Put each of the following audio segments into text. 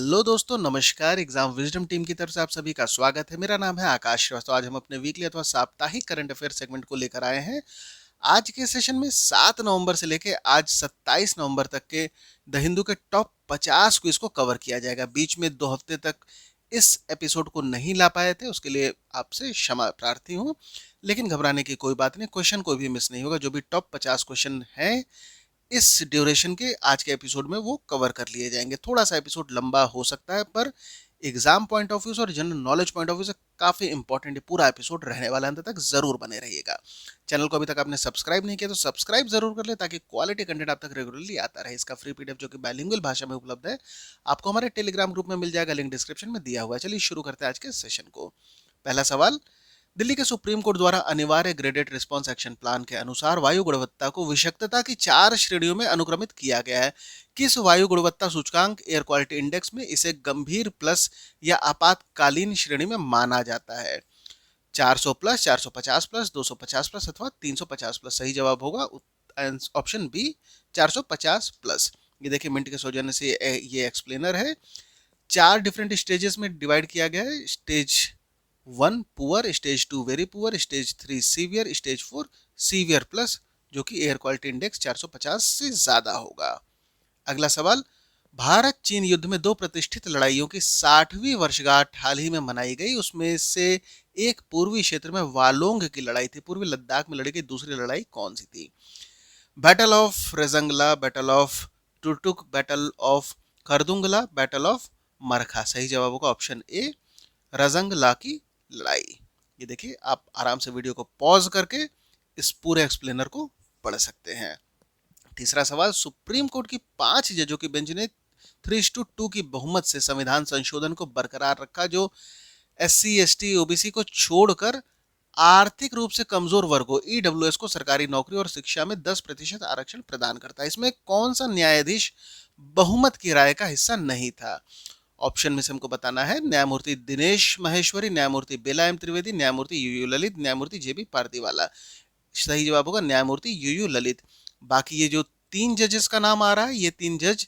Hello दोस्तों, नमस्कार। Exam wisdom team की तरफ से आप सभी का स्वागत है। मेरा नाम है आकाश श्रीवास्तव। आज हम अपने वीकली अथवा साप्ताहिक करंट अफेयर सेगमेंट को लेकर आए हैं। आज के सेशन में 7 नवंबर से लेकर आज 27 नवंबर तक के द हिंदू के टॉप 50 क्विज को कवर किया जाएगा। बीच में 2 हफ्ते तक इस एपिसोड को नहीं ला पाए थे, उसके लिए आपसे क्षमा प्रार्थी हूँ। लेकिन घबराने की कोई बात नहीं, क्वेश्चन कोई भी मिस नहीं होगा। जो भी टॉप 50 क्वेश्चन हैं इस ड्यूरेशन के आज के एपिसोड में वो कवर कर लिए जाएंगे। थोड़ा सा एपिसोड लंबा हो सकता है, पर एग्जाम पॉइंट ऑफ व्यू से और general knowledge point of view से काफी इंपॉर्टेंट है। पूरा एपिसोड रहने वाला, अंत तक जरूर बने रहिएगा। चैनल को अभी तक आपने सब्सक्राइब नहीं किया तो सब्सक्राइब जरूर कर ले, ताकि क्वालिटी कंटेंट आप तक रेगुलरली आता रहे। इसका फ्री पीडीएफ जो कि बाइलिंगुअल भाषा में उपलब्ध है, आपको हमारे टेलीग्राम ग्रुप में मिल जाएगा, लिंक डिस्क्रिप्शन में दिया हुआ है। चलिए शुरू करते हैं आज के सेशन को। पहला सवाल, दिल्ली के सुप्रीम कोर्ट द्वारा अनिवार्य ग्रेडेड रिस्पांस एक्शन प्लान के अनुसार वायु गुणवत्ता को विषाक्तता की 4 श्रेणियों में अनुक्रमित किया गया है। किस वायु गुणवत्ता सूचकांक एयर क्वालिटी इंडेक्स में इसे गंभीर प्लस या आपातकालीन श्रेणी में माना जाता है? 400 प्लस, 450 प्लस, 250 प्लस अथवा 350 प्लस? सही जवाब होगा ऑप्शन बी, 450 प्लस। ये देखिए, मिनट के सौजन्य से ये एक्सप्लेनर है। 4 डिफरेंट स्टेजेस में डिवाइड किया गया है। Stage 1 poor, stage 2 very poor, stage 3 severe, stage 4 severe plus, जो कि एयर क्वालिटी इंडेक्स 450 से ज्यादा होगा। अगला सवाल, भारत चीन युद्ध में 2 प्रतिष्ठित लड़ाइयों की 60वीं वर्षगांठ हाल ही में मनाई गई। उसमें से एक पूर्वी क्षेत्र में वालोंग की लड़ाई थी। पूर्वी लद्दाख में लड़ी गई दूसरी लड़ाई कौन सी थी? Battle of Rezang La, battle of Tutuk, battle of Khardung La, battle of Markha? सही जवाब होगा ऑप्शन ए, रजंगला की लड़ाई। ये देखिए, आप आराम से वीडियो को पॉज करके इस पूरे एक्सप्लेनर को पढ़ सकते हैं। तीसरा सवाल, सुप्रीम कोर्ट की 5 जजों की बेंच ने 3:2 की बहुमत से संविधान संशोधन को बरकरार रखा, जो SC, ST, OBC को छोड़कर आर्थिक रूप से कमजोर वर्गों EWS को सरकारी नौकरी और शिक्षा में 10% आरक्षण प्रदान करता है। इसमें कौन सा न्यायाधीश बहुमत की राय का हिस्सा नहीं था? ऑप्शन में से हमको बताना है। न्यायमूर्ति दिनेश महेश्वरी, न्यायमूर्ति बेला एम त्रिवेदी, न्यायमूर्ति यूयू ललित, न्यायमूर्ति JB पारदीवाला? सही जवाब होगा न्यायमूर्ति यूयू ललित। बाकी ये जो 3 जजेस का नाम आ रहा है, ये 3 जज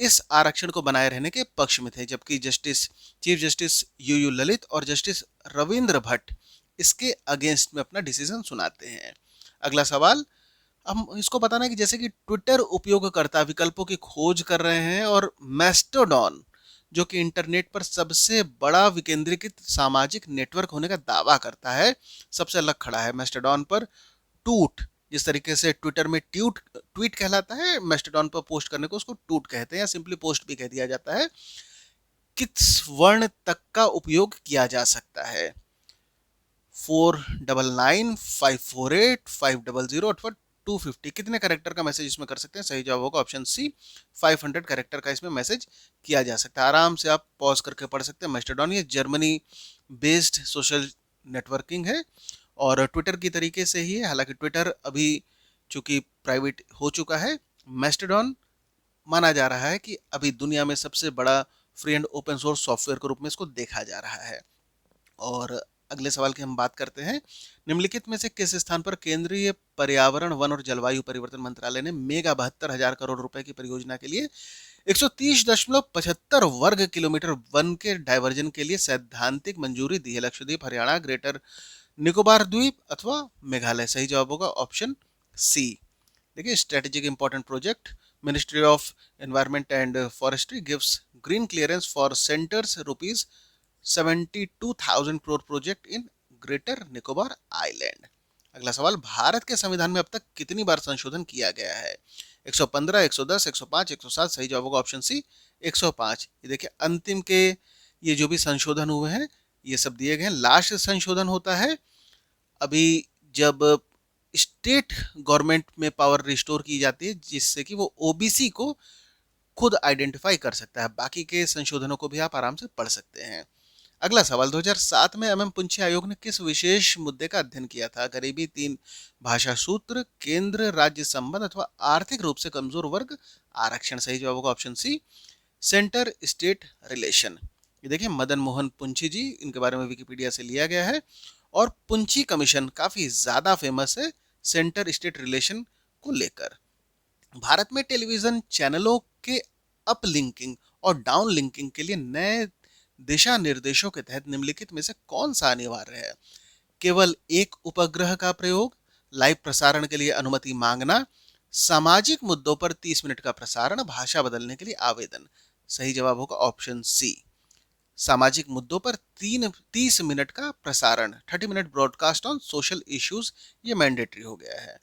इस आरक्षण को बनाए रहने के पक्ष में थे, जबकि चीफ जस्टिस यूयू ललित और जस्टिस रविंद्र भट्ट इसके अगेंस्ट में अपना डिसीजन सुनाते हैं। अगला सवाल, हम इसको बताना है कि जैसे कि ट्विटर उपयोगकर्ता विकल्पों की खोज कर रहे हैं और मैस्टोडॉन, जो कि इंटरनेट पर सबसे बड़ा विकेंद्रीकृत सामाजिक नेटवर्क होने का दावा करता है, सबसे अलग खड़ा है मैस्टोडॉन पर टूट। जिस तरीके से ट्विटर में ट्वीट कहलाता है, मैस्टोडॉन पर पोस्ट करने को उसको टूट कहते हैं, या सिंपली पोस्ट भी कह दिया जाता है। किस वर्ण तक का उपयोग किया जा सकता है? 499, 548, 500 अथवा 250? कितने कैरेक्टर का मैसेज इसमें कर सकते हैं? सही जवाब होगा ऑप्शन सी, 500 कैरेक्टर का इसमें मैसेज किया जा सकता है। आराम से आप पॉज करके पढ़ सकते हैं। मैस्टोडॉन ये जर्मनी बेस्ड सोशल नेटवर्किंग है और ट्विटर की तरीके से ही है। हालांकि ट्विटर अभी चूंकि प्राइवेट हो चुका है, मैस्टोडॉन माना जा रहा है कि अभी दुनिया में सबसे बड़ा free and open source software के रूप में इसको देखा जा रहा है। और अगले सवाल की हम बात करते हैं। निम्नलिखित में से किस स्थान पर केंद्रीय पर्यावरण, वन और जलवायु परिवर्तन मंत्रालय ने मेगा 72,000 करोड़ रुपए की परियोजना के लिए 130.75 वर्ग किलोमीटर वन के डायवर्जन के लिए सैद्धांतिक मंजूरी दी है? लक्षद्वीप, हरियाणा, ग्रेटर निकोबार द्वीप अथवा मेघालय? सही जवाब होगा ऑप्शन सी। देखिए, strategic important project, ministry of environment and forestry gives green clearance for centres rupees 72,000 crore project in greater Nicobar island. अगला सवाल, भारत के संविधान में अब तक कितनी बार संशोधन किया गया है? 115, 110, 105, 107? सही जवाब होगा ऑप्शन सी, 105। ये देखिए, अंतिम के ये जो भी संशोधन हुए हैं ये सब दिए गए हैं। लास्ट संशोधन होता है अभी जब स्टेट गवर्नमेंट में पावर रिस्टोर की जाती है, जिससे कि वो OBC को खुद आइडेंटिफाई कर सकता है। बाकी के संशोधनों को भी आप आराम से पढ़ सकते हैं। अगला सवाल, 2007 में पुंछी आयोग ने किस विशेष मुद्दे का अध्ययन किया था? गरीबी, 3 भाषा सूत्र, केंद्र राज्य संबंध अथवा आर्थिक रूप से कमजोर वर्ग आरक्षण? सही जवाब होगा option C, centre state relation. ये देखिए, मदन मोहन पुंछी जी, इनके बारे में विकिपीडिया से लिया गया है। और पुंछी कमीशन काफी ज्यादा फेमस है सेंटर स्टेट रिलेशन को लेकर। भारत में टेलीविजन चैनलों के अपलिंकिंग और डाउन लिंकिंग के लिए नए दिशा निर्देशों के तहत निम्नलिखित में से कौन सा अनिवार्य है? केवल एक उपग्रह का प्रयोग, लाइव प्रसारण के लिए अनुमति मांगना, सामाजिक मुद्दों पर 30 मिनट का प्रसारण, भाषा बदलने के लिए आवेदन। सही जवाब होगा ऑप्शन सी, सामाजिक मुद्दों पर 30 मिनट का प्रसारण, 30 minute broadcast on social issues, ये मैंडेटरी हो गया है।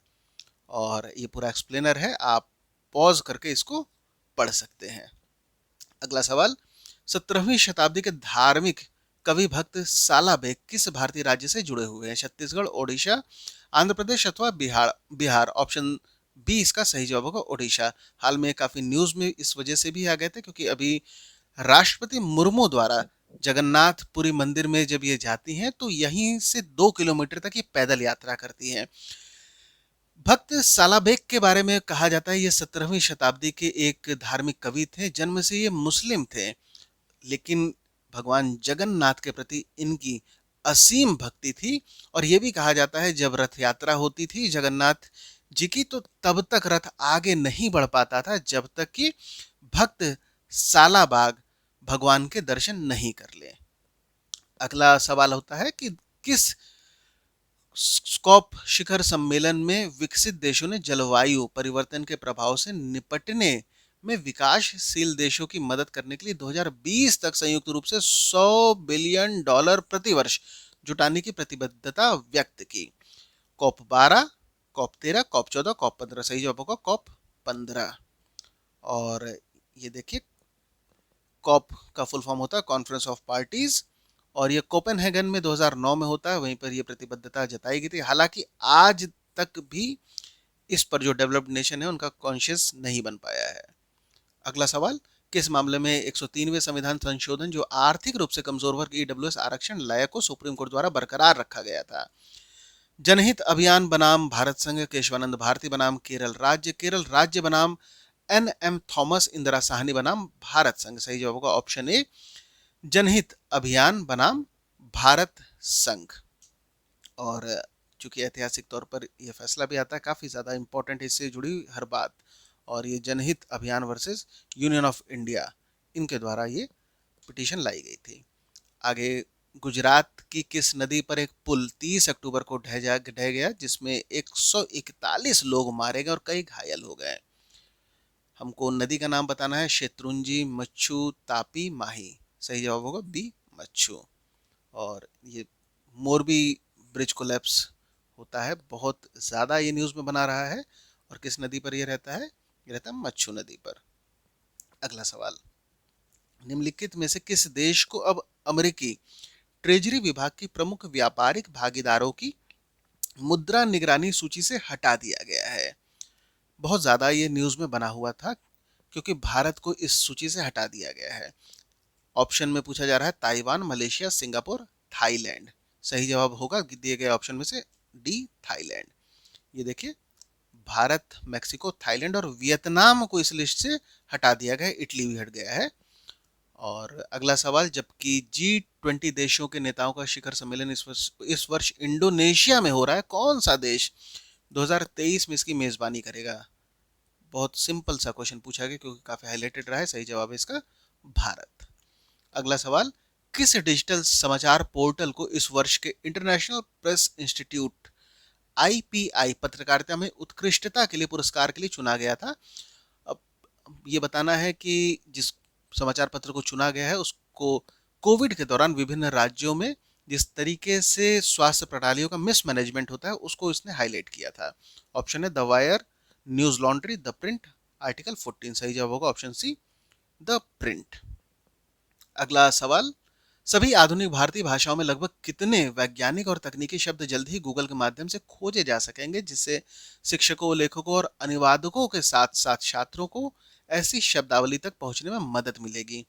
और ये पूरा एक्सप्लेनर है, आप पॉज करके इसको पढ़ सकते हैं। अगला सवाल, 17वीं शताब्दी के धार्मिक कवि भक्त सालाबेग किस भारतीय राज्य से जुड़े हुए हैं? छत्तीसगढ़, ओडिशा, आंध्र प्रदेश अथवा बिहार? बिहार, ऑप्शन बी इसका सही जवाब होगा, ओडिशा। हाल में काफी न्यूज में इस वजह से भी आ गए थे क्योंकि अभी राष्ट्रपति मुर्मू द्वारा जगन्नाथपुरी मंदिर में जब ये जाती हैं तो यहीं से 2 किलोमीटर तक ये पैदल यात्रा करती हैं। भक्त सालाबेग के बारे में कहा जाता है ये 17वीं शताब्दी के एक धार्मिक कवि थे। जन्म से ये मुस्लिम थे, लेकिन भगवान जगन्नाथ के प्रति इनकी असीम भक्ति थी। और ये भी कहा जाता है जब रथ यात्रा होती थी जगन्नाथ जी की तो तब तक रथ आगे नहीं बढ़ पाता था जब तक कि भक्त सालाबाग भगवान के दर्शन नहीं कर ले। अगला सवाल होता है कि किस स्कॉप शिखर सम्मेलन में विकसित देशों ने जलवायु परिवर्तन के प्रभाव से निपटने में विकासशील देशों की मदद करने के लिए 2020 तक संयुक्त रूप से $100 बिलियन प्रति वर्ष जुटाने की प्रतिबद्धता व्यक्त की? COP 12, COP 13, COP 14, COP 15? सही जवाब होगा कॉप 15। और ये देखिए, कॉप का फुल फॉर्म होता है कॉन्फ्रेंस ऑफ पार्टीज, और ये कोपेनहेगन में 2009 में होता है, वहीं पर ये प्रतिबद्धता जताई गई थी। हालांकि आज तक भी इस पर जो डेवलप्ड नेशन है उनका कॉन्शियस नहीं बन पाया है। अगला सवाल, किस मामले में 103वें संविधान संशोधन जो आर्थिक रूप से कमजोर वर्ग ईडब्ल्यूएस आरक्षण लाया को सुप्रीम कोर्ट द्वारा बरकरार रखा गया था? जनहित अभियान बनाम भारत संघ, केशवानंद भारती बनाम केरल राज्य बनाम एन थॉमस इंदिरा साहनी बनाम भारत संघ? सही जवाब होगा ऑप्शन ए, जनहित अभियान बनाम भारत संघ। और चूंकि ऐतिहासिक तौर पर यह फैसला भी आता है, काफी ज्यादा इंपॉर्टेंट, इससे जुड़ी हुई हर बात। और ये जनहित अभियान वर्सेस यूनियन ऑफ इंडिया, इनके द्वारा ये पिटीशन लाई गई थी। आगे, गुजरात की किस नदी पर एक पुल 30 अक्टूबर को ढह गया जिसमें 141 लोग मारे गए और कई घायल हो गए? हमको नदी का नाम बताना है, शेत्रुंजी, मच्छू, तापी, माही? सही जवाब होगा बी, मच्छू। और ये मोरबी ब्रिज कोलैप्स होता है, बहुत ज़्यादा ये न्यूज़ में बना रहा है। और किस नदी पर ये रहता है? ये रहता है मच्छू नदी पर। अगला सवाल, निम्नलिखित में से किस देश को अब अमेरिकी ट्रेजरी विभाग की प्रमुख व्यापारिक भागीदारों की मुद्रा निगरानी सूची से हटा दिया गया है? बहुत ज़्यादा ये न्यूज़ में बना हुआ था क्योंकि भारत को इस सूची से हटा दिया गया है। ऑप्शन में पूछा जा रहा है ताइवान, मलेशिया, सिंगापुर, थाईलैंड? सही जवाब होगा दिए गए ऑप्शन में से डी, थाईलैंड। ये देखिए, भारत, मैक्सिको, थाईलैंड और वियतनाम को इस लिस्ट से हटा दिया गया है, इटली भी हट गया है। और अगला सवाल, जबकि G20 देशों के नेताओं का शिखर सम्मेलन इस वर्ष इंडोनेशिया में हो रहा है, कौन सा देश 2023 में इसकी मेजबानी करेगा? बहुत सिंपल सा क्वेश्चन पूछा गया क्योंकि काफी हाईलाइटेड रहा है। सही जवाब है इसका भारत। अगला सवाल, किस डिजिटल समाचार पोर्टल को इस वर्ष के इंटरनेशनल प्रेस इंस्टीट्यूट IPI पत्रकारिता में उत्कृष्टता के लिए पुरस्कार के लिए चुना गया था? अब ये बताना है कि जिस समाचार पत्र को चुना गया है उसको कोविड के दौरान विभिन्न राज्यों में जिस तरीके से स्वास्थ्य प्रणालियों का मिसमैनेजमेंट होता है उसको इसने हाईलाइट किया था। ऑप्शन है the wire, news laundry, the print, article 14? सही जवाब होगा ऑप्शन सी, द प्रिंट। अगला सवाल, सभी आधुनिक भारतीय भाषाओं में लगभग कितने वैज्ञानिक और तकनीकी शब्द जल्द ही गूगल के माध्यम से खोजे जा सकेंगे जिससे शिक्षकों, लेखकों और अनुवादकों के साथ साथ छात्रों को ऐसी शब्दावली तक पहुंचने में मदद मिलेगी?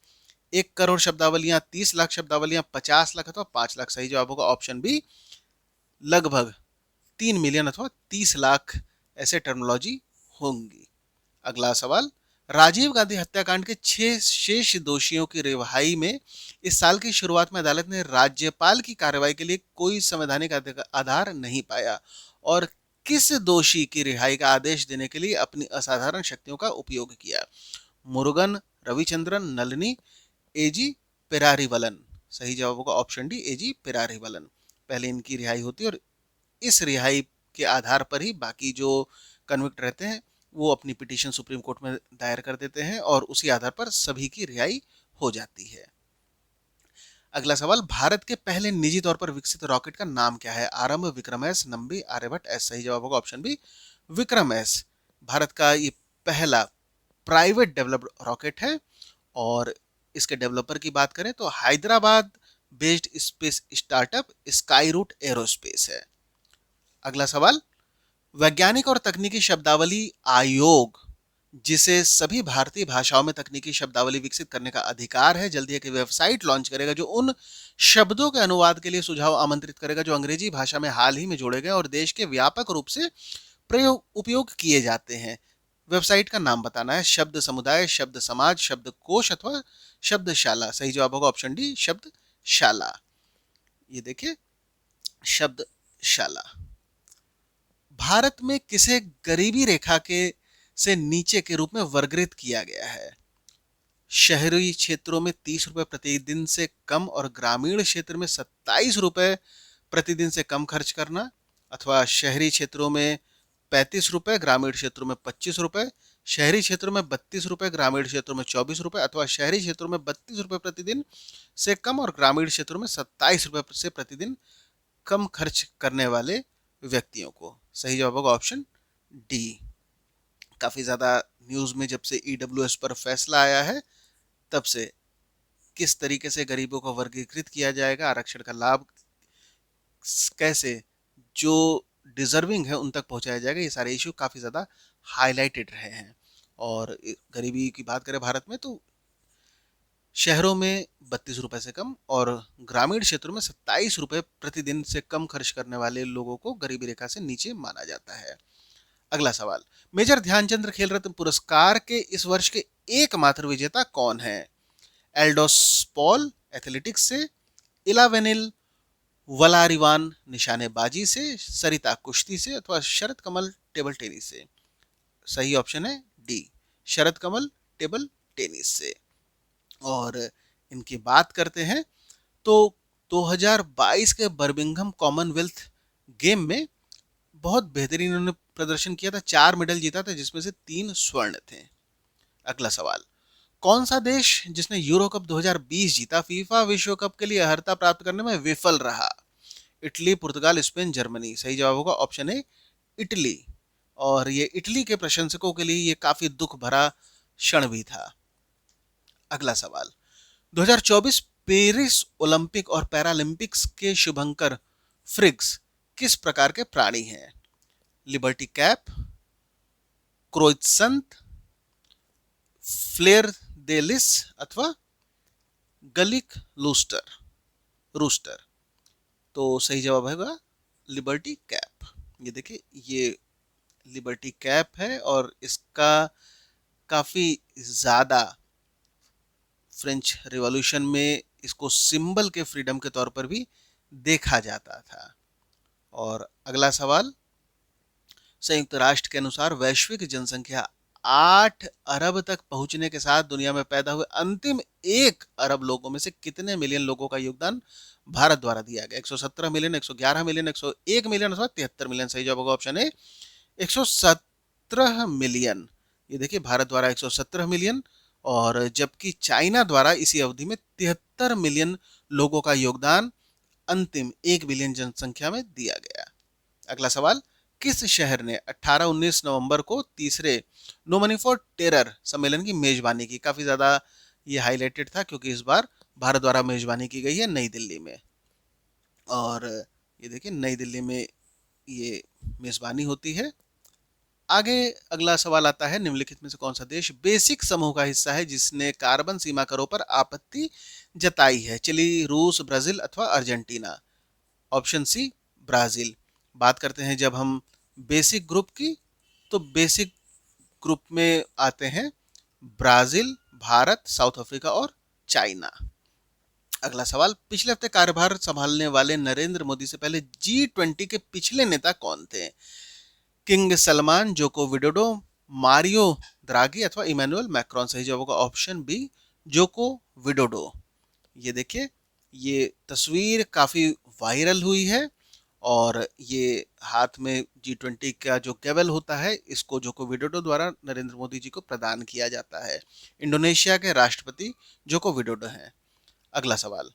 1 करोड़ शब्दावलियां, 30 लाख शब्दावलियां, 50 लाख अथवा 5 लाख? सही जवाब होगा ऑप्शन बी, लगभग 3 मिलियन अथवा 30 लाख ऐसे टर्मिनोलॉजी होंगी। अगला सवाल, राजीव गांधी हत्याकांड के 6 शेष दोषियों की रिहाई में इस साल की शुरुआत में अदालत ने राज्यपाल की कार्रवाई के लिए कोई संवैधानिक आधार नहीं पाया और किस दोषी की रिहाई का आदेश देने के लिए अपनी असाधारण शक्तियों का उपयोग किया? मुरुगन, रविचंद्रन, नलिनी, एजी पेरारीवलन। सही जवाब होगा ऑप्शन डी, एजी पेरारीवलन। पहले इनकी रिहाई होती है और इस रिहाई के आधार पर ही बाकी जो कन्विक्ट रहते हैं वो अपनी पिटीशन सुप्रीम कोर्ट में दायर कर देते हैं और उसी आधार पर सभी की रिहाई हो जाती है। अगला सवाल, भारत के पहले निजी तौर पर विकसित रॉकेट का नाम क्या है? Aarambh, Vikram S, Nambi, Aryabhatta S. सही जवाब होगा option B, Vikram S. Bharat का ये पहला प्राइवेट डेवलप्ड रॉकेट है और इसके डेवलपर की बात करें तो Hyderabad based space startup Skyroot aerospace है। अगला सवाल, वैज्ञानिक और तकनीकी शब्दावली आयोग, जिसे सभी भारतीय भाषाओं में तकनीकी शब्दावली विकसित करने का अधिकार है, जल्दी एक वेबसाइट लॉन्च करेगा जो उन शब्दों के अनुवाद के लिए सुझाव आमंत्रित करेगा जो अंग्रेजी भाषा में हाल ही में जोड़े गए और देश के व्यापक रूप से प्रयोग उपयोग किए जाते हैं। वेबसाइट का नाम बताना है। शब्द समुदाय, शब्द समाज, शब्द कोश अथवा शब्दशाला। सही जवाब होगा ऑप्शन डी, शब्दशाला। ये देखिए, शब्दशाला। भारत में किसे गरीबी रेखा के से नीचे के रूप में वर्गीकृत किया गया है? शहरी क्षेत्रों में 30 रुपए प्रतिदिन से कम और ग्रामीण क्षेत्र में 27 रुपए प्रतिदिन से कम खर्च करना, अथवा शहरी क्षेत्रों में 35 रुपए, ग्रामीण क्षेत्रों में 25 रुपए, शहरी क्षेत्रों में 32 रुपए, ग्रामीण क्षेत्रों में 24 रुपए, अथवा शहरी क्षेत्रों में 32 रुपए प्रतिदिन से कम और ग्रामीण क्षेत्रों में 27 रुपए से प्रतिदिन कम खर्च करने वाले व्यक्तियों को। सही जवाब होगा ऑप्शन डी। काफी ज्यादा न्यूज में जब से ईडब्ल्यूएस पर फैसला आया है तब से किस तरीके से गरीबों को वर्गीकृत किया जाएगा, आरक्षण का लाभ कैसे जो डिजर्विंग है उन तक पहुंचाया जाएगा, ये सारे इश्यू काफी ज्यादा हाईलाइटेड रहे हैं। और गरीबी की बात करें भारत में तो शहरों में 32 रुपए से कम और ग्रामीण क्षेत्रों में 27 रुपए प्रतिदिन से कम खर्च करने वाले लोगों को गरीबी रेखा से नीचे माना जाता है। अगला सवाल, मेजर ध्यानचंद्र खेल रत्न पुरस्कार के इस वर्ष के एकमात्र विजेता कौन है? एल्डोस पॉल एथलेटिक्स से, इलावेनिल वलारिवान निशानेबाजी से, सरिता कुश्ती से, अथवा शरद कमल टेबल टेनिस से। सही ऑप्शन है डी, शरद कमल टेबल टेनिस से। और इनकी बात करते हैं तो 2022 के बर्मिंघम कॉमनवेल्थ गेम में बहुत बेहतरीन उन्होंने प्रदर्शन किया था, 4 मेडल जीता था जिसमें से 3 स्वर्ण थे। अगला सवाल, कौन सा देश जिसने यूरो कप 2020 जीता फीफा विश्व कप के लिए अर्हता प्राप्त करने में विफल रहा? इटली, पुर्तगाल, स्पेन, जर्मनी। सही जवाब होगा ऑप्शन ए, इटली। और ये इटली के प्रशंसकों के लिए ये काफी दुख भरा क्षण भी था। अगला सवाल, 2024 पेरिस ओलंपिक और पैरालंपिक्स के शुभंकर फ्रिग्स किस प्रकार के प्राणी हैं? लिबर्टी कैप, क्रोइत्संत, फ्लेयर दे लिस, अथवा गलिक रूस्टर। तो सही जवाब होगा लिबर्टी कैप। ये देखिए, ये लिबर्टी कैप है और इसका काफी ज्यादा फ्रेंच रिवॉल्यूशन में इसको सिंबल के फ्रीडम के तौर पर भी देखा जाता था। और अगला सवाल, संयुक्त राष्ट्र के अनुसार वैश्विक जनसंख्या 8 अरब तक पहुंचने के साथ दुनिया में पैदा हुए अंतिम 1 अरब लोगों में से कितने मिलियन लोगों का योगदान भारत द्वारा दिया गया? 117 मिलियन, 111 मिलियन, 101 मिलियन अथवा 73 मिलियन। सही जवाब होगा ऑप्शन ए, 117 मिलियन। ये देखिए, भारत द्वारा 117 मिलियन और जबकि चाइना द्वारा इसी अवधि में 73 मिलियन लोगों का योगदान अंतिम 1 बिलियन जनसंख्या में दिया गया। अगला सवाल, किस शहर ने 18-19 नवंबर को तीसरे नो मनी फॉर टेरर सम्मेलन की मेजबानी की? काफी ज्यादा ये हाईलाइटेड था क्योंकि इस बार भारत द्वारा मेजबानी की गई है नई दिल्ली में। और ये देखिए, नई दिल्ली में ये मेजबानी होती है। आगे अगला सवाल आता है, निम्नलिखित में से कौन सा देश बेसिक समूह का हिस्सा है जिसने कार्बन सीमा करों पर आपत्ति जताई है? चिली, रूस, ब्राजील अथवा अर्जेंटीना। Option C, Brazil. बात करते हैं जब हम बेसिक ग्रुप की, तो बेसिक ग्रुप में आते हैं ब्राजील, भारत, साउथ अफ्रीका और चाइना। अगला सवाल, पिछले हफ्ते कार्यभार संभालने वाले नरेंद्र मोदी से पहले G20 के पिछले नेता कौन थे? King Salman, Joko Widodo, Mario Draghi अथवा इमैनुअल मैक्रोन। सही जवाब होगा ऑप्शन बी जोको विडोडो। ये देखिए, ये तस्वीर काफी वायरल हुई है और ये हाथ में G20 का जो केबल होता है इसको जोको विडोडो द्वारा नरेंद्र मोदी जी को प्रदान किया जाता है। इंडोनेशिया के राष्ट्रपति जोको विडोडो हैं। अगला सवाल,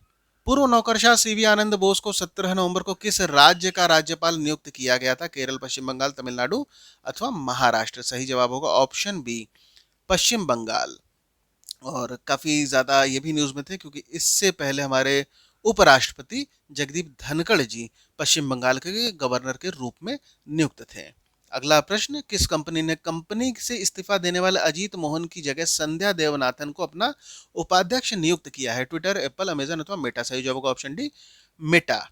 पूर्व नौकरशाह सीवी आनंद बोस को 17 नवंबर को किस राज्य का राज्यपाल नियुक्त किया गया था? केरल, पश्चिम बंगाल, तमिलनाडु अथवा महाराष्ट्र। सही जवाब होगा ऑप्शन बी पश्चिम बंगाल। और काफी ज्यादा ये भी न्यूज में थे क्योंकि इससे पहले हमारे उपराष्ट्रपति जगदीप धनखड़ जी पश्चिम बंगाल के गवर्नर के रूप में नियुक्त थे। अगला प्रश्न, किस कंपनी ने कंपनी से इस्तीफा देने वाले अजीत मोहन की जगह संध्या देवनाथन को अपना उपाध्यक्ष नियुक्त किया है? ट्विटर, एप्पल, अमेजन अथवा मेटा। सही जवाब होगा ऑप्शन डी मेटा।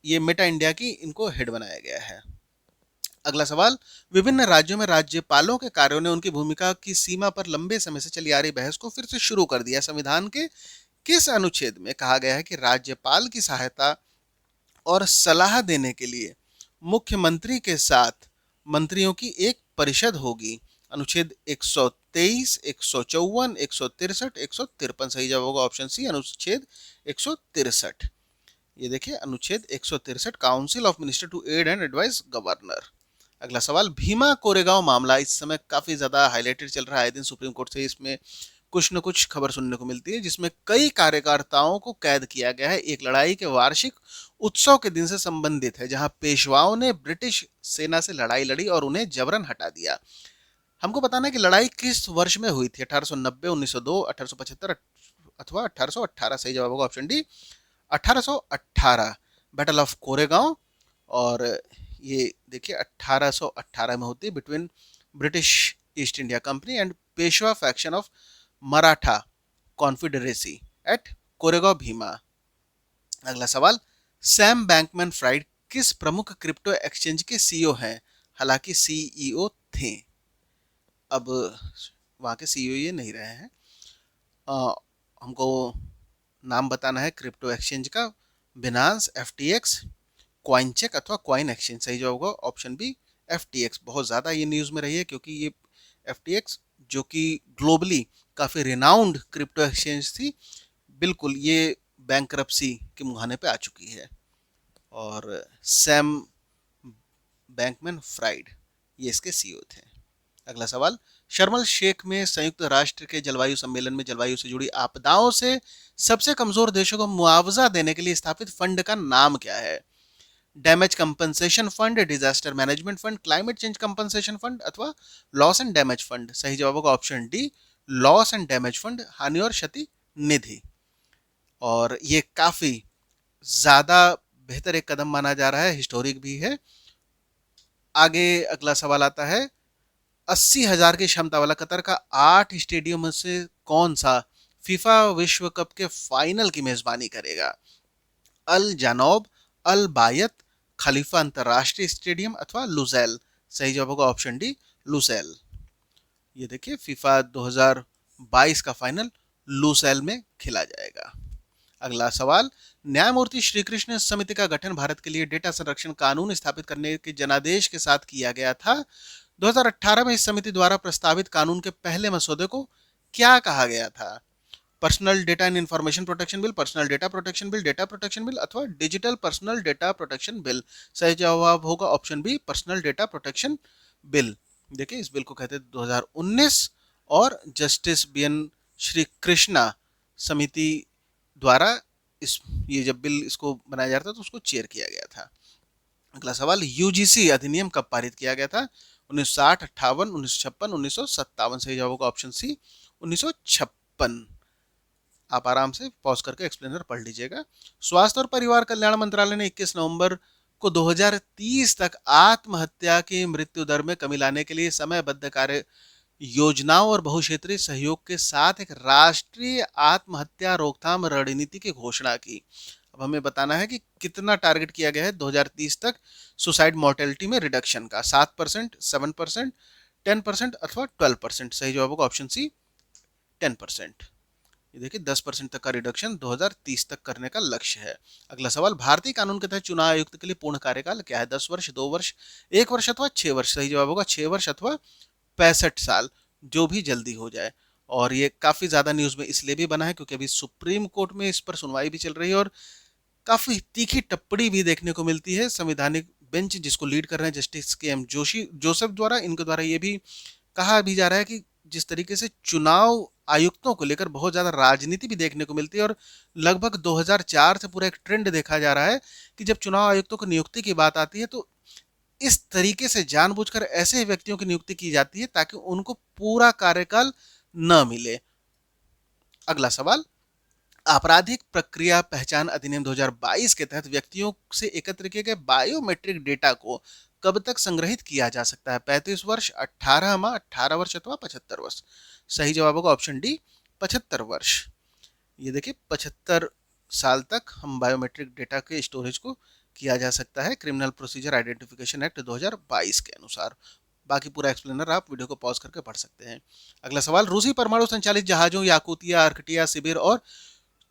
ये मेटा इंडिया की इनको हेड बनाया गया है। अगला सवाल, विभिन्न राज्यों में राज्यपालों के कार्यों ने उनकी भूमिका की सीमा पर लंबे समय से चली आ रही बहस को फिर से शुरू कर दिया। संविधान के किस अनुच्छेद में कहा गया है कि राज्यपाल की सहायता और सलाह देने के लिए मुख्यमंत्री के साथ मंत्रियों की एक परिषद होगी? अनुच्छेद 123, 154, 163, 153। सही जवाब होगा ऑप्शन सी अनुच्छेद 163। ये देखिए अनुच्छेद 163, council of minister to aid and advice governor. अगला सवाल, भीमा कोरेगांव मामला इस समय काफी ज्यादा हाईलाइटेड चल रहा है। दिन सुप्रीम कोर्ट से इसमें कुछ न कुछ खबर सुनने को मिलती है जिसमें कई कार्यकर्ताओं को कैद किया गया है। एक लड़ाई के वार्षिक उत्सव के दिन से संबंधित है जहां पेशवाओं ने ब्रिटिश सेना से लड़ाई लड़ी और उन्हें जबरन हटा दिया। हमको बताना है कि लड़ाई किस वर्ष में हुई थी? 1890, 1902, 1875 अथवा 1818। सही जवाब होगा option D 1818, battle of Koregaon. और ये देखिए 1818 में होती है between British East India Company and Peshwa faction of Maratha confederacy at Koregaon Bhima. अगला सवाल, सैम बैंकमैन फ्राइड किस प्रमुख क्रिप्टो एक्सचेंज के सीईओ हैं? हालांकि सीईओ थे, अब वहां के सीईओ ये नहीं रहे हैं। हमको नाम बताना है क्रिप्टो एक्सचेंज का। बिनांस, एफटीएक्स, कॉइनचेक अथवा कॉइन एक्सचेंज। सही जवाब होगा ऑप्शन बी एफटीएक्स। बहुत ज़्यादा ये न्यूज़ में रही है क्योंकि ये एफटीएक्स जो कि ग्लोबली काफ़ी रिनाउंड क्रिप्टो एक्सचेंज थी, बिल्कुल ये बैंकरप्सी के मुहाने पे आ चुकी है। और सैम बैंकमैन फ्राइड ये इसके सीईओ थे। अगला सवाल, शर्म शेख में संयुक्त राष्ट्र के जलवायु सम्मेलन में जलवायु से जुड़ी आपदाओं से सबसे कमजोर देशों को मुआवजा देने के लिए स्थापित फंड का नाम क्या है? Damage compensation fund, disaster management fund, climate change compensation fund अथवा लॉस एंड डैमेज फंड। सही जवाब होगा option de los and damage fund, हानि और क्षति निधि। और ये काफी ज्यादा बेहतर एक कदम माना जा रहा है, हिस्टोरिक भी है। आगे अगला सवाल आता है, 80,000 की क्षमता वाला कतर का 8 स्टेडियम में से कौन सा फीफा विश्व कप के फाइनल की मेजबानी करेगा? अल जानौब, अल बायत, खलीफा अंतरराष्ट्रीय स्टेडियम अथवा लुजैल। सही जवाब होगा ऑप्शन डी लुजैल। ये देखिए फीफा 2022 का फाइनल लुजैल में खेला जाएगा। अगला सवाल, न्यायमूर्ति श्री कृष्ण समिति का गठन भारत के लिए डेटा संरक्षण कानून स्थापित करने के जनादेश के साथ किया गया था। 2018 में इस समिति द्वारा प्रस्तावित कानून के पहले मसौदे को क्या कहा गया था? Personal data and information protection bill, personal data protection bill, data protection bill अथवा digital personal data protection bill. सही जवाब होगा option B personal data protection bill. देखिए इस बिल को कहते हैं 2019 और जस्टिस बीएन श्री कृष्णा समिति द्वारा ये जब बिल इसको बनाया जा रहा था तो उसको चेयर किया गया था। अगला सवाल, यूजीसी अधिनियम कब पारित किया गया था? 1960, 58, 1956, 1957। सही जवाब होगा ऑप्शन सी 1956। आप आराम से पॉज करके एक्सप्लेनर पढ़ लीजिएगा। स्वास्थ्य और परिवार कल्याण मंत्रालय ने 21 नवंबर को 2030 तक आत्महत्या की मृत्यु दर में कमी लाने के लिए समयबद्ध कार्य योजनाओं और बहुक्षेत्रीय सहयोग के साथ एक राष्ट्रीय आत्महत्या रोकथाम रणनीति की घोषणा की। अब हमें बताना है कि कितना टारगेट किया गया है 2030 तक सुसाइड मोर्टेलिटी में रिडक्शन का। 7%, 7%, 10% अथवा 12%। सही जवाब होगा ऑप्शन सी 10%। ये देखिए 10% तक का रिडक्शन 2030 तक करने का लक्ष्य है। अगला सवाल, भारतीय कानून के तहत चुनाव आयुक्त के लिए पूर्ण कार्यकाल क्या है? 10 वर्ष, 2 वर्ष, 1 वर्ष अथवा 6 वर्ष। सही जवाब होगा 6 वर्ष अथवा 65 साल। जो भी जल्दी हो जाए। और ये काफ़ी ज़्यादा न्यूज़ में इसलिए भी बना है क्योंकि अभी सुप्रीम कोर्ट में इस पर सुनवाई भी चल रही है और काफ़ी तीखी टिप्पणी भी देखने को मिलती है संवैधानिक बेंच जिसको लीड कर रहे हैं जस्टिस के एम जोशी जोसेफ द्वारा। इनके द्वारा ये भी कहा भी जा रहा है कि जिस तरीके से चुनाव आयुक्तों को लेकर बहुत ज़्यादा राजनीति भी देखने को मिलती है और लगभग 2004 से पूरा एक ट्रेंड देखा जा रहा है कि जब चुनाव आयुक्तों की नियुक्ति की बात आती है तो इस तरीके से जानबूझकर ऐसे व्यक्तियों की नियुक्ति की जाती है ताकि उनको पूरा कार्यकाल न मिले। अगला सवाल, आपराधिक प्रक्रिया पहचान अधिनियम 2022 के तहत व्यक्तियों से एकत्र किए गए बायोमेट्रिक डेटा को कब तक संग्रहित किया जा सकता है? 35 वर्ष, 18 माह, 18 वर्ष अथवा 75 वर्ष? सही जवाब होगा ऑप्शन डी, 75 वर्ष। ये देखिए 75 साल तक हम बायोमेट्रिक डेटा के स्टोरेज को किया जा सकता है क्रिमिनल प्रोसीजर आइडेंटिफिकेशन एक्ट 2022 के अनुसार। बाकी पूरा एक्सप्लेनर आप वीडियो को पॉज करके पढ़ सकते हैं। अगला सवाल, रूसी परमाणु संचालित जहाजों याकुतिया, अर्कटिया, सिबिर और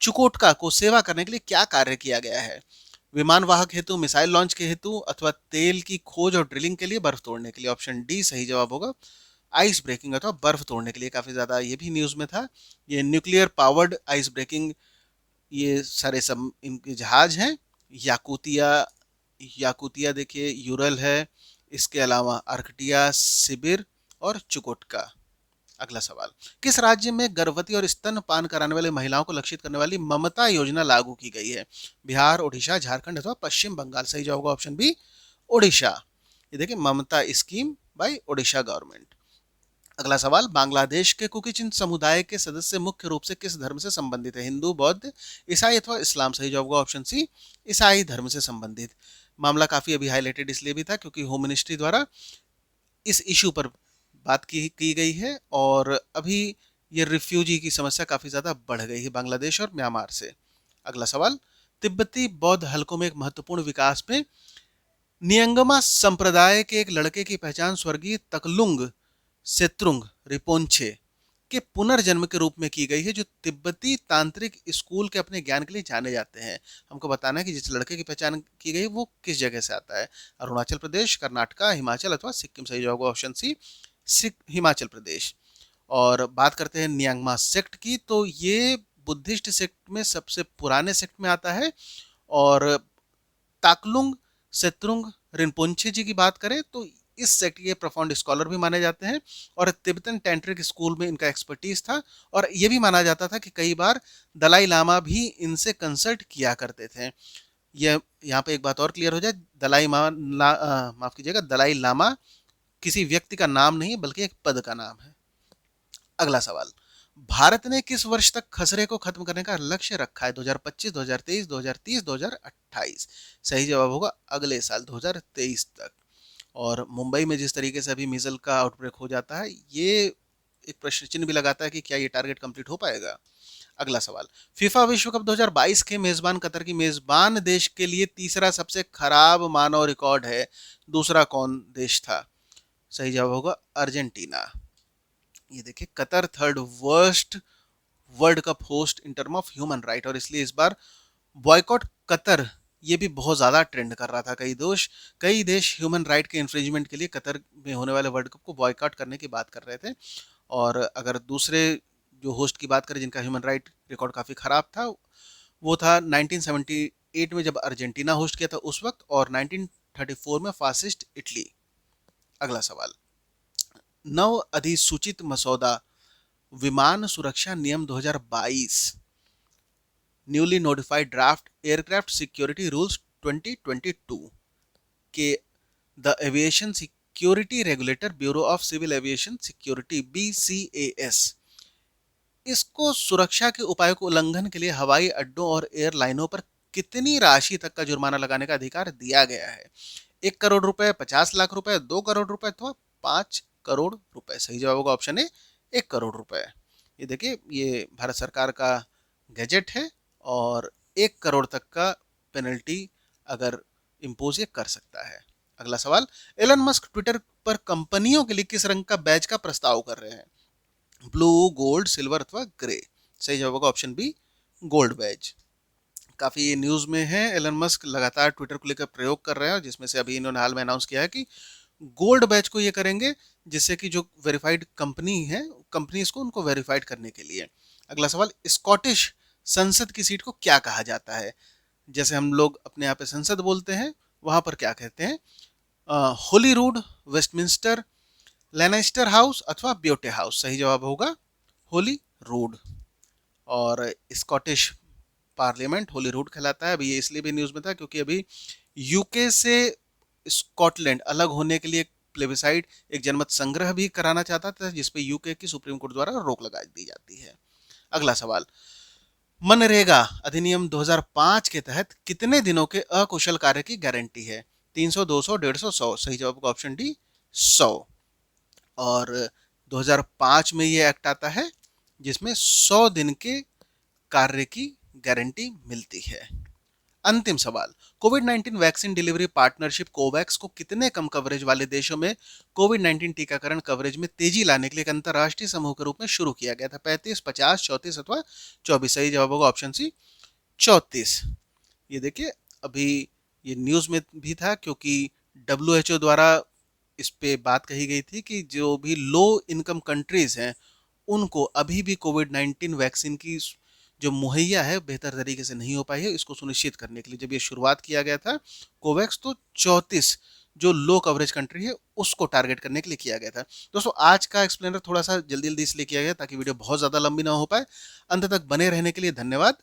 चुकोटका को सेवा करने के लिए क्या कार्य किया गया है? विमान वाहक हेतु, मिसाइल लॉन्च के हेतु अथवा तेल की खोज और ड्रिलिंग के लिए, बर्फ तोड़ने के लिए? ऑप्शन डी सही जवाब होगा, आइस ब्रेकिंग अथवा बर्फ तोड़ने के लिए। काफी ज्यादा ये भी न्यूज में था। ये न्यूक्लियर पावर्ड आइस ब्रेकिंग, ये सारे सब इनके जहाज हैं। याकुतिया, याकुतिया देखिए यूरल है, इसके अलावा अर्कटिया, सिबिर और चुकोटका। अगला सवाल, किस राज्य में गर्भवती और स्तनपान कराने वाली महिलाओं को लक्षित करने वाली ममता योजना लागू की गई है? बिहार, ओडिशा, झारखंड अथवा पश्चिम बंगाल? सही जवाब होगा ऑप्शन बी, ओडिशा। ये देखिए ममता स्कीम बाय ओडिशा गवर्नमेंट। अगला सवाल, बांग्लादेश के कुकीचिन समुदाय के सदस्य मुख्य रूप से किस धर्म से संबंधित है? हिंदू, बौद्ध, ईसाई अथवा इस्लाम? सही जवाब होगा ऑप्शन सी, ईसाई धर्म से संबंधित। मामला काफी अभी हाईलाइटेड इसलिए भी था क्योंकि होम मिनिस्ट्री द्वारा इस इशू पर बात की गई है और अभी ये रिफ्यूजी की समस्या काफी ज्यादा बढ़ गई है बांग्लादेश और म्यांमार से। अगला सवाल, तिब्बती बौद्ध हलकों में एक महत्वपूर्ण विकास में नियंगमा संप्रदाय के एक लड़के की पहचान स्वर्गीय तकलुंग सेत्रुंग रिपोंछे के पुनर्जन्म के रूप में की गई है, जो तिब्बती तांत्रिक स्कूल के अपने ज्ञान के लिए जाने जाते हैं। हमको बताना है कि जिस लड़के की पहचान की गई वो किस जगह से आता है? अरुणाचल प्रदेश, कर्नाटका, हिमाचल अथवा सिक्किम? सही जवाब होगा ऑप्शन सी, हिमाचल प्रदेश। और बात करते हैं नियांगमा सेक्ट की, तो ये बुद्धिस्ट सेक्ट में सबसे पुराने सेक्ट में आता है। और ताकलुंग सेत्रुंग रिनपोंछे जी की बात करें तो इस सेक्ट के प्रोफाउंड स्कॉलर भी माने जाते हैं और तिब्बतन टैंट्रिक स्कूल में इनका एक्सपर्टीज था। और ये भी माना जाता था कि कई बार दलाई लामा भी इनसे कंसल्ट किया करते थे। यह यहाँ पे एक बात और क्लियर हो जाए, माफ कीजिएगा, दलाई लामा किसी व्यक्ति का नाम नहीं बल्कि एक पद का नाम है। अगला सवाल, भारत ने किस वर्ष तक खसरे को खत्म करने का लक्ष्य रखा है? 2025, 2023, 2030, 2028? सही जवाब होगा अगले साल 2023 तक। और मुंबई में जिस तरीके से अभी मीजल का आउटब्रेक हो जाता है, ये एक प्रश्न चिन्ह भी लगाता है कि क्या ये टारगेट कंप्लीट हो पाएगा। अगला सवाल, फीफा विश्व कप 2022 के मेजबान कतर की मेजबान देश के लिए तीसरा सबसे खराब मानव रिकॉर्ड है, दूसरा कौन देश था? सही जवाब होगा अर्जेंटीना। ये देखिए Qatar third worst world cup host in term of human right, और इसलिए इस बार बॉयकॉट कतर ये भी बहुत ज़्यादा ट्रेंड कर रहा था। कई देश ह्यूमन राइट के इन्फ्रिंजमेंट के लिए कतर में होने वाले वर्ल्ड कप को बॉयकॉट करने की बात कर रहे थे। और अगर दूसरे जो होस्ट की बात करें जिनका ह्यूमन राइट रिकॉर्ड काफ़ी ख़राब था, वो था 1978 में जब अर्जेंटीना होस्ट किया था उस वक्त, और 1934 में फासिस्ट इटली। अगला सवाल, नव अधिसूचित मसौदा विमान सुरक्षा नियम 2022 newly notified draft aircraft security rules 2022 के the aviation security regulator bureau of civil aviation security BCAS इसको सुरक्षा के उपायों के उल्लंघन के लिए हवाई अड्डों और एयरलाइनों पर कितनी राशि तक का जुर्माना लगाने का अधिकार दिया गया है? 1 करोड़ रुपए, 50 लाख रुपए, 2 करोड़ रुपए अथवा 5 करोड़ रुपए? सही जवाब होगा ऑप्शन ए, 1 करोड़ रुपए। ये देखिए ये भारत सरकार का गैजेट है और 1 करोड़ तक का पेनल्टी अगर इम्पोज ये कर सकता है। अगला सवाल, एलन मस्क ट्विटर पर कंपनियों के लिए किस रंग का बैज का प्रस्ताव कर रहे हैं? ब्लू, गोल्ड, सिल्वर अथवा ग्रे? सही जवाब होगा ऑप्शन बी, गोल्ड बैज। काफ़ी न्यूज़ में है, एलन मस्क लगातार ट्विटर को लेकर प्रयोग कर रहे हैं जिसमें से अभी इन्होंने हाल में अनाउंस किया है कि गोल्ड बैच को ये करेंगे जिससे कि जो वेरीफाइड कंपनी है, कंपनीज को उनको वेरीफाइड करने के लिए। अगला सवाल, स्कॉटिश संसद की सीट को क्या कहा जाता है? जैसे हम लोग अपने यहाँ पे संसद बोलते हैं, वहां पर क्या कहते हैं? होलीरूड, वेस्टमिंस्टर, लैनिस्टर हाउस अथवा ब्योटे हाउस। सही जवाब होगा होली रूड। और स्कॉटिश पार्लियामेंट होली रूड कहलाता है। अभी ये इसलिए भी न्यूज़ में था क्योंकि अभी यूके से स्कॉटलैंड अलग होने के लिए प्लेबिसाइड, एक जनमत संग्रह भी कराना चाहता था, जिसपे यूके की सुप्रीम कोर्ट द्वारा रोक लगा दी जाती है। अगला सवाल, मनरेगा अधिनियम 2005 के तहत कितने दिनों के अकुशल कार्य की गारंटी है? 300, 200, 150, 100। सही जवाब होगा ऑप्शन डी 100। और 2005 में ये एक्ट आता है जिसमें 100 दिन के कार्य की गारंटी मिलती है। अंतिम सवाल, Covid 19 vaccine delivery partnership Covax को कितने कम कवरेज वाले देशों में कोविड 19 टीकाकरण कवरेज में तेजी लाने के लिए एक अंतर्राष्ट्रीय समूह के रूप में शुरू किया गया था? 35, 50, 34 अथवा 24। सही जवाब होगा ऑप्शन सी 34। ये देखिए, अभी ये न्यूज में भी था क्योंकि WHO द्वारा इस पे बात कही गई थी कि जो भी लो इनकम कंट्रीज हैं उनको अभी भी कोविड 19 वैक्सीन की जो मुहैया है बेहतर तरीके से नहीं हो पाई है, इसको सुनिश्चित करने के लिए जब ये शुरुआत किया गया था कोवैक्स, तो 34 जो लो कवरेज कंट्री है उसको टारगेट करने के लिए किया गया था। दोस्तों, आज का एक्सप्लेनर थोड़ा सा जल्दी जल्दी इसलिए किया गया ताकि वीडियो बहुत ज़्यादा लंबी ना हो पाए। अंत तक बने रहने के लिए धन्यवाद।